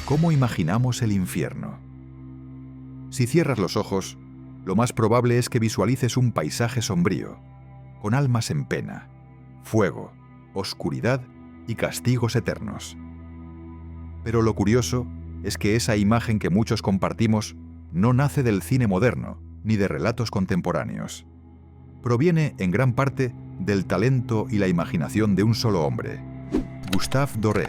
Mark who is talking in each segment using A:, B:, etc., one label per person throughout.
A: ¿Cómo imaginamos el infierno? Si cierras los ojos, lo más probable es que visualices un paisaje sombrío, con almas en pena, fuego, oscuridad y castigos eternos. Pero lo curioso es que esa imagen que muchos compartimos no nace del cine moderno ni de relatos contemporáneos. Proviene en gran parte del talento y la imaginación de un solo hombre, Gustave Doré.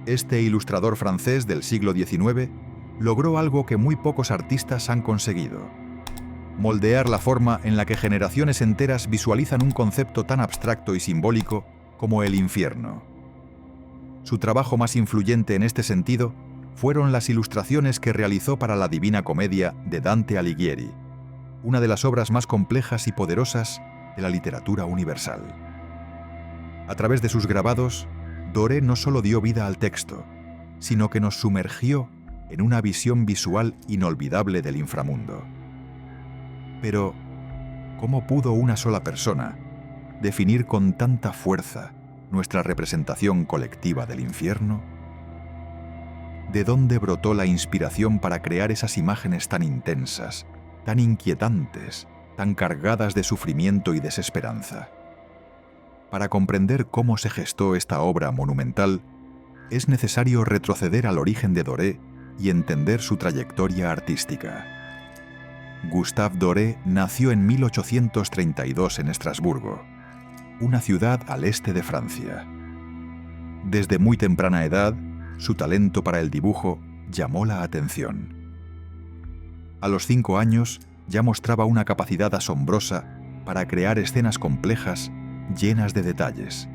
A: Este ilustrador francés del siglo XIX logró algo que muy pocos artistas han conseguido: moldear la forma en la que generaciones enteras visualizan un concepto tan abstracto y simbólico como el infierno. Su trabajo más influyente en este sentido fueron las ilustraciones que realizó para la Divina Comedia de Dante Alighieri, una de las obras más complejas y poderosas de la literatura universal. A través de sus grabados, Doré no solo dio vida al texto, sino que nos sumergió en una visión visual inolvidable del inframundo. Pero, ¿cómo pudo una sola persona definir con tanta fuerza nuestra representación colectiva del infierno? ¿De dónde brotó la inspiración para crear esas imágenes tan intensas, tan inquietantes, tan cargadas de sufrimiento y desesperanza? Para comprender cómo se gestó esta obra monumental, es necesario retroceder al origen de Doré y entender su trayectoria artística. Gustave Doré nació en 1832 en Estrasburgo, una ciudad al este de Francia. Desde muy temprana edad, su talento para el dibujo llamó la atención. A los 5 años ya mostraba una capacidad asombrosa para crear escenas complejas llenas de detalles,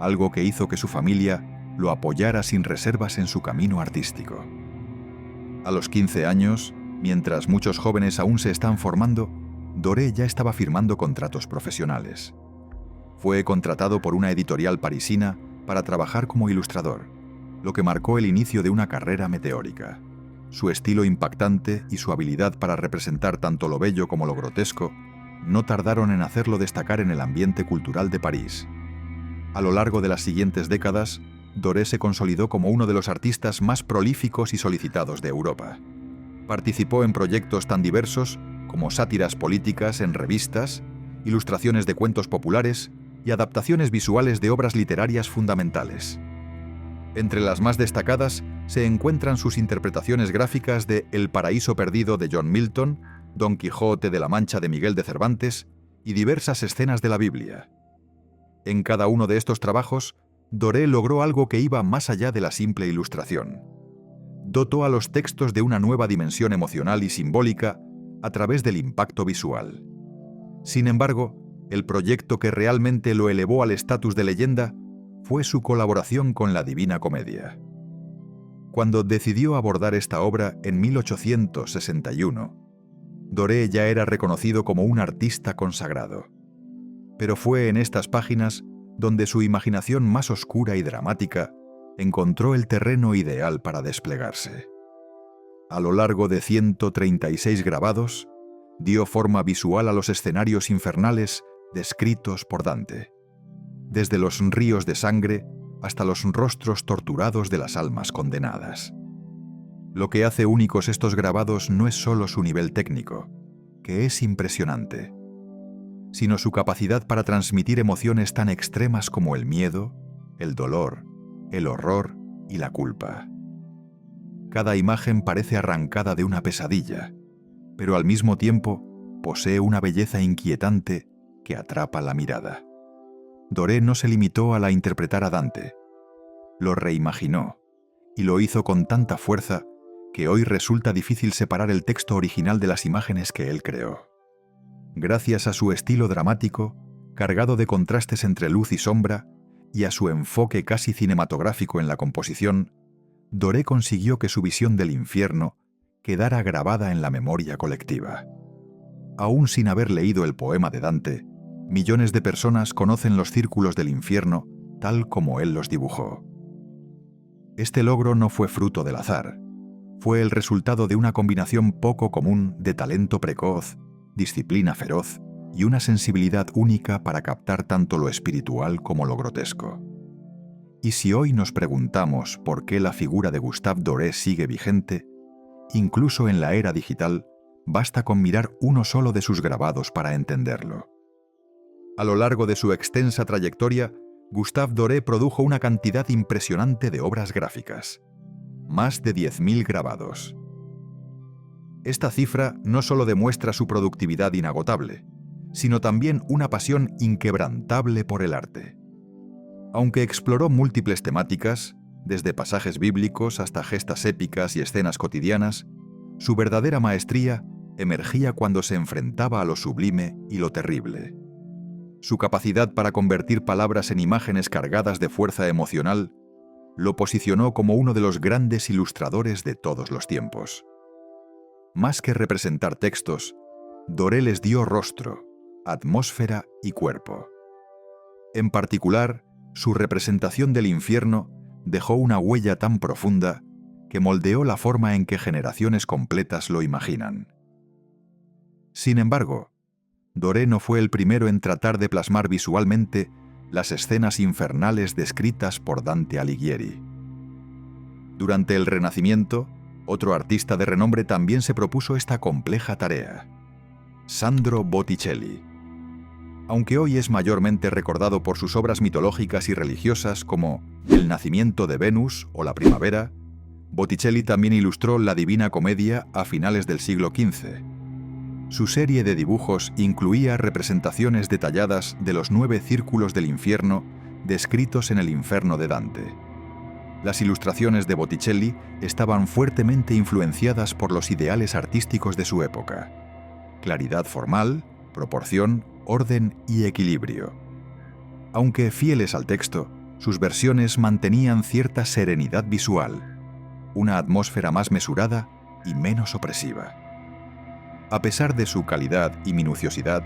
A: algo que hizo que su familia lo apoyara sin reservas en su camino artístico. A los 15 años, mientras muchos jóvenes aún se están formando, Doré ya estaba firmando contratos profesionales. Fue contratado por una editorial parisina para trabajar como ilustrador, lo que marcó el inicio de una carrera meteórica. Su estilo impactante y su habilidad para representar tanto lo bello como lo grotesco no tardaron en hacerlo destacar en el ambiente cultural de París. A lo largo de las siguientes décadas, Doré se consolidó como uno de los artistas más prolíficos y solicitados de Europa. Participó en proyectos tan diversos como sátiras políticas en revistas, ilustraciones de cuentos populares y adaptaciones visuales de obras literarias fundamentales. Entre las más destacadas se encuentran sus interpretaciones gráficas de El paraíso perdido de John Milton, Don Quijote de la Mancha de Miguel de Cervantes y diversas escenas de la Biblia. En cada uno de estos trabajos, Doré logró algo que iba más allá de la simple ilustración. Dotó a los textos de una nueva dimensión emocional y simbólica a través del impacto visual. Sin embargo, el proyecto que realmente lo elevó al estatus de leyenda fue su colaboración con la Divina Comedia. Cuando decidió abordar esta obra en 1861, Doré ya era reconocido como un artista consagrado. Pero fue en estas páginas donde su imaginación más oscura y dramática encontró el terreno ideal para desplegarse. A lo largo de 136 grabados, dio forma visual a los escenarios infernales descritos por Dante, desde los ríos de sangre hasta los rostros torturados de las almas condenadas. Lo que hace únicos estos grabados no es solo su nivel técnico, que es impresionante, sino su capacidad para transmitir emociones tan extremas como el miedo, el dolor, el horror y la culpa. Cada imagen parece arrancada de una pesadilla, pero al mismo tiempo posee una belleza inquietante que atrapa la mirada. Doré no se limitó a interpretar a Dante, lo reimaginó y lo hizo con tanta fuerza que hoy resulta difícil separar el texto original de las imágenes que él creó. Gracias a su estilo dramático, cargado de contrastes entre luz y sombra, y a su enfoque casi cinematográfico en la composición, Doré consiguió que su visión del infierno quedara grabada en la memoria colectiva. Aún sin haber leído el poema de Dante, millones de personas conocen los círculos del infierno tal como él los dibujó. Este logro no fue fruto del azar, fue el resultado de una combinación poco común de talento precoz, disciplina feroz y una sensibilidad única para captar tanto lo espiritual como lo grotesco. Y si hoy nos preguntamos por qué la figura de Gustave Doré sigue vigente, incluso en la era digital, basta con mirar uno solo de sus grabados para entenderlo. A lo largo de su extensa trayectoria, Gustave Doré produjo una cantidad impresionante de obras gráficas. Más de 10.000 grabados. Esta cifra no solo demuestra su productividad inagotable, sino también una pasión inquebrantable por el arte. Aunque exploró múltiples temáticas, desde pasajes bíblicos hasta gestas épicas y escenas cotidianas, su verdadera maestría emergía cuando se enfrentaba a lo sublime y lo terrible. Su capacidad para convertir palabras en imágenes cargadas de fuerza emocional lo posicionó como uno de los grandes ilustradores de todos los tiempos. Más que representar textos, Doré les dio rostro, atmósfera y cuerpo. En particular, su representación del infierno dejó una huella tan profunda que moldeó la forma en que generaciones completas lo imaginan. Sin embargo, Doré no fue el primero en tratar de plasmar visualmente las escenas infernales descritas por Dante Alighieri. Durante el Renacimiento, otro artista de renombre también se propuso esta compleja tarea: Sandro Botticelli. Aunque hoy es mayormente recordado por sus obras mitológicas y religiosas como El nacimiento de Venus o La primavera, Botticelli también ilustró la Divina Comedia a finales del siglo XV. Su serie de dibujos incluía representaciones detalladas de los 9 círculos del infierno descritos en el Inferno de Dante. Las ilustraciones de Botticelli estaban fuertemente influenciadas por los ideales artísticos de su época: claridad formal, proporción, orden y equilibrio. Aunque fieles al texto, sus versiones mantenían cierta serenidad visual, una atmósfera más mesurada y menos opresiva. A pesar de su calidad y minuciosidad,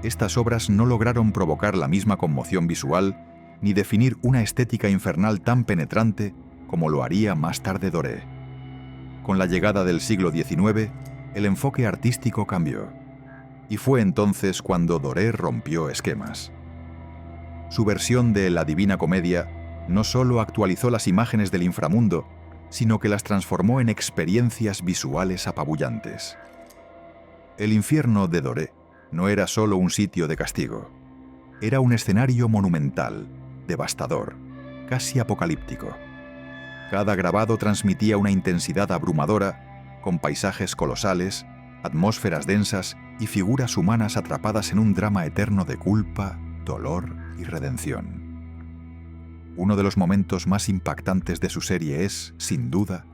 A: estas obras no lograron provocar la misma conmoción visual ni definir una estética infernal tan penetrante como lo haría más tarde Doré. Con la llegada del siglo XIX, el enfoque artístico cambió, y fue entonces cuando Doré rompió esquemas. Su versión de La Divina Comedia no solo actualizó las imágenes del inframundo, sino que las transformó en experiencias visuales apabullantes. El infierno de Doré no era solo un sitio de castigo. Era un escenario monumental, devastador, casi apocalíptico. Cada grabado transmitía una intensidad abrumadora, con paisajes colosales, atmósferas densas y figuras humanas atrapadas en un drama eterno de culpa, dolor y redención. Uno de los momentos más impactantes de su serie es, sin duda,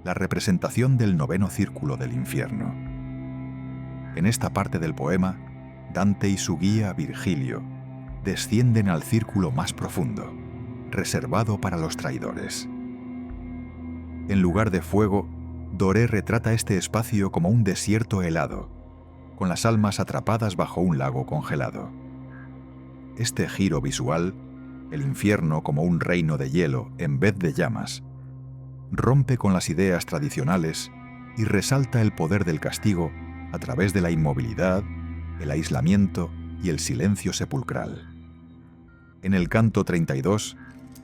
A: la representación del 9º círculo del infierno. En esta parte del poema, Dante y su guía Virgilio descienden al círculo más profundo, reservado para los traidores. En lugar de fuego, Doré retrata este espacio como un desierto helado, con las almas atrapadas bajo un lago congelado. Este giro visual, el infierno como un reino de hielo en vez de llamas, rompe con las ideas tradicionales y resalta el poder del castigo a través de la inmovilidad, el aislamiento y el silencio sepulcral. En el canto 32,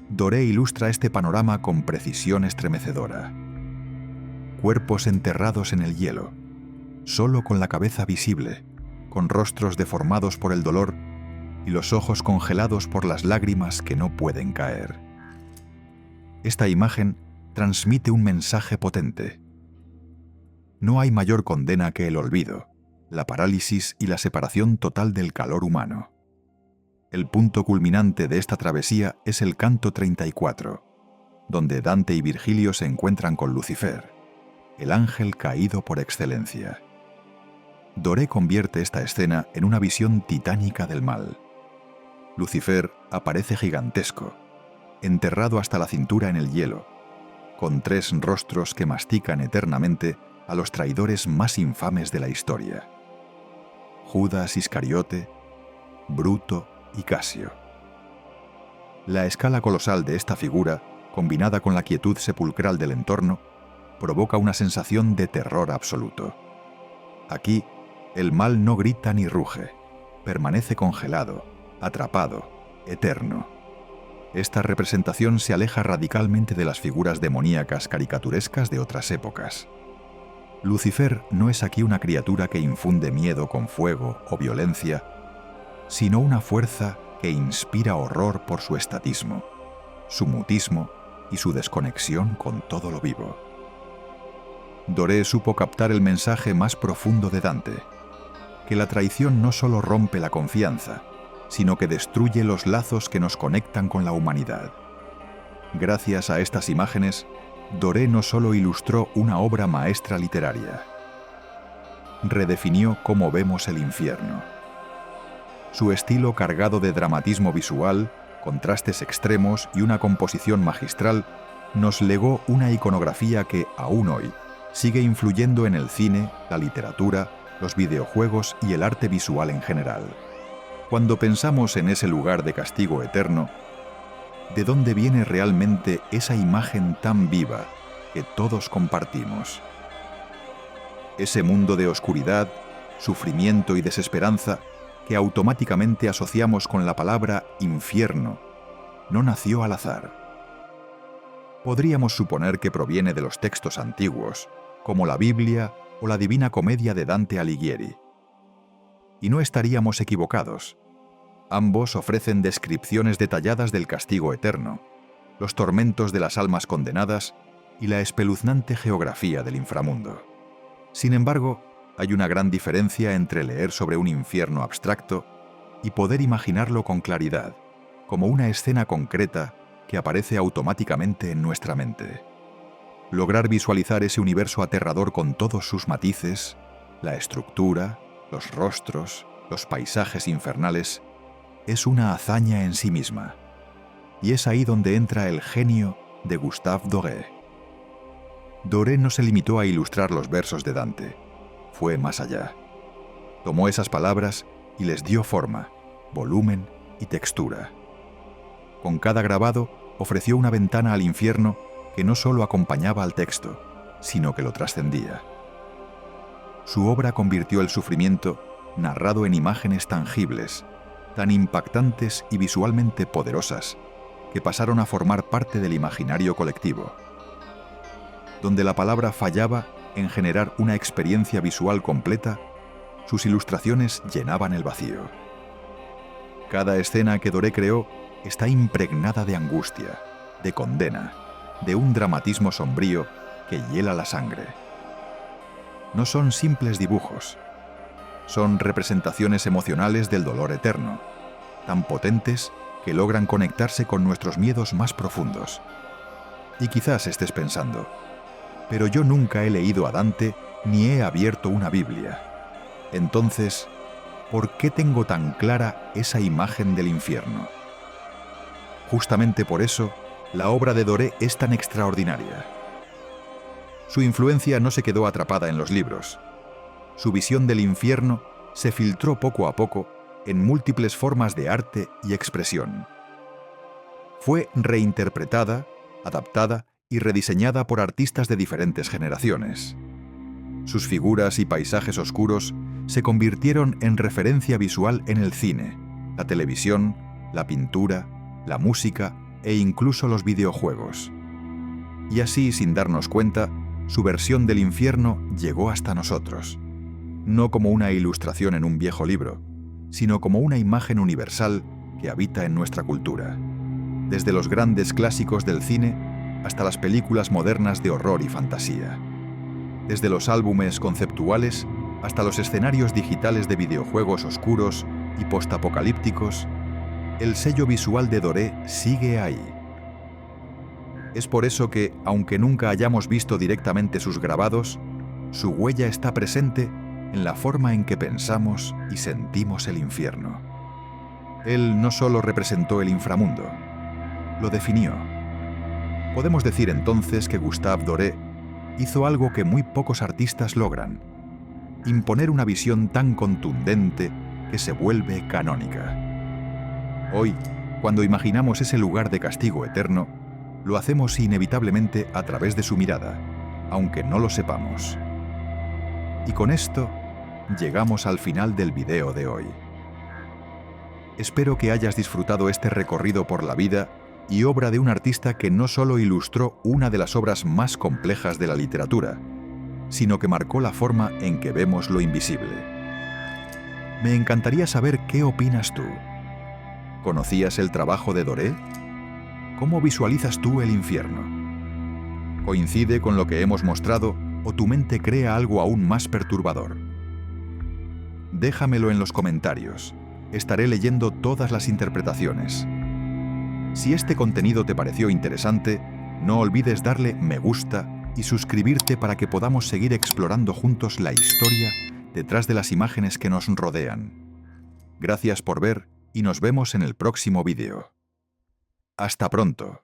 A: Doré ilustra este panorama con precisión estremecedora. Cuerpos enterrados en el hielo, solo con la cabeza visible, con rostros deformados por el dolor y los ojos congelados por las lágrimas que no pueden caer. Esta imagen transmite un mensaje potente. No hay mayor condena que el olvido, la parálisis y la separación total del calor humano. El punto culminante de esta travesía es el canto 34, donde Dante y Virgilio se encuentran con Lucifer, el ángel caído por excelencia. Doré convierte esta escena en una visión titánica del mal. Lucifer aparece gigantesco, enterrado hasta la cintura en el hielo, con 3 rostros que mastican eternamente a los traidores más infames de la historia: Judas Iscariote, Bruto y Casio. La escala colosal de esta figura, combinada con la quietud sepulcral del entorno, provoca una sensación de terror absoluto. Aquí, el mal no grita ni ruge, permanece congelado, atrapado, eterno. Esta representación se aleja radicalmente de las figuras demoníacas caricaturescas de otras épocas. Lucifer no es aquí una criatura que infunde miedo con fuego o violencia, sino una fuerza que inspira horror por su estatismo, su mutismo y su desconexión con todo lo vivo. Doré supo captar el mensaje más profundo de Dante, que la traición no solo rompe la confianza, sino que destruye los lazos que nos conectan con la humanidad. Gracias a estas imágenes, Doré no solo ilustró una obra maestra literaria, redefinió cómo vemos el infierno. Su estilo cargado de dramatismo visual, contrastes extremos y una composición magistral nos legó una iconografía que, aún hoy, sigue influyendo en el cine, la literatura, los videojuegos y el arte visual en general. Cuando pensamos en ese lugar de castigo eterno, ¿de dónde viene realmente esa imagen tan viva que todos compartimos? Ese mundo de oscuridad, sufrimiento y desesperanza que automáticamente asociamos con la palabra infierno, no nació al azar. Podríamos suponer que proviene de los textos antiguos, como la Biblia o la Divina Comedia de Dante Alighieri. Y no estaríamos equivocados. Ambos ofrecen descripciones detalladas del castigo eterno, los tormentos de las almas condenadas y la espeluznante geografía del inframundo. Sin embargo, hay una gran diferencia entre leer sobre un infierno abstracto y poder imaginarlo con claridad, como una escena concreta que aparece automáticamente en nuestra mente. Lograr visualizar ese universo aterrador con todos sus matices, la estructura, los rostros, los paisajes infernales, es una hazaña en sí misma. Y es ahí donde entra el genio de Gustave Doré. Doré no se limitó a ilustrar los versos de Dante, fue más allá. Tomó esas palabras y les dio forma, volumen y textura. Con cada grabado ofreció una ventana al infierno que no solo acompañaba al texto, sino que lo trascendía. Su obra convirtió el sufrimiento, narrado en imágenes tangibles, tan impactantes y visualmente poderosas, que pasaron a formar parte del imaginario colectivo. Donde la palabra fallaba en generar una experiencia visual completa, sus ilustraciones llenaban el vacío. Cada escena que Doré creó está impregnada de angustia, de condena, de un dramatismo sombrío que hiela la sangre. No son simples dibujos, son representaciones emocionales del dolor eterno, tan potentes que logran conectarse con nuestros miedos más profundos. Y quizás estés pensando, pero yo nunca he leído a Dante ni he abierto una Biblia. Entonces, ¿por qué tengo tan clara esa imagen del infierno? Justamente por eso, la obra de Doré es tan extraordinaria. Su influencia no se quedó atrapada en los libros. Su visión del infierno se filtró poco a poco en múltiples formas de arte y expresión. Fue reinterpretada, adaptada y rediseñada por artistas de diferentes generaciones. Sus figuras y paisajes oscuros se convirtieron en referencia visual en el cine, la televisión, la pintura, la música e incluso los videojuegos. Y así, sin darnos cuenta, su versión del infierno llegó hasta nosotros, no como una ilustración en un viejo libro, sino como una imagen universal que habita en nuestra cultura, desde los grandes clásicos del cine hasta las películas modernas de horror y fantasía, desde los álbumes conceptuales hasta los escenarios digitales de videojuegos oscuros y postapocalípticos. El sello visual de Doré sigue ahí. Es por eso que, aunque nunca hayamos visto directamente sus grabados, su huella está presente en la forma en que pensamos y sentimos el infierno. Él no solo representó el inframundo, lo definió. Podemos decir entonces que Gustave Doré hizo algo que muy pocos artistas logran: imponer una visión tan contundente que se vuelve canónica. Hoy, cuando imaginamos ese lugar de castigo eterno, lo hacemos inevitablemente a través de su mirada, aunque no lo sepamos. Y con esto, llegamos al final del video de hoy. Espero que hayas disfrutado este recorrido por la vida y obra de un artista que no solo ilustró una de las obras más complejas de la literatura, sino que marcó la forma en que vemos lo invisible. Me encantaría saber qué opinas tú. ¿Conocías el trabajo de Doré? ¿Cómo visualizas tú el infierno? ¿Coincide con lo que hemos mostrado o tu mente crea algo aún más perturbador? Déjamelo en los comentarios. Estaré leyendo todas las interpretaciones. Si este contenido te pareció interesante, no olvides darle me gusta y suscribirte para que podamos seguir explorando juntos la historia detrás de las imágenes que nos rodean. Gracias por ver y nos vemos en el próximo vídeo. Hasta pronto.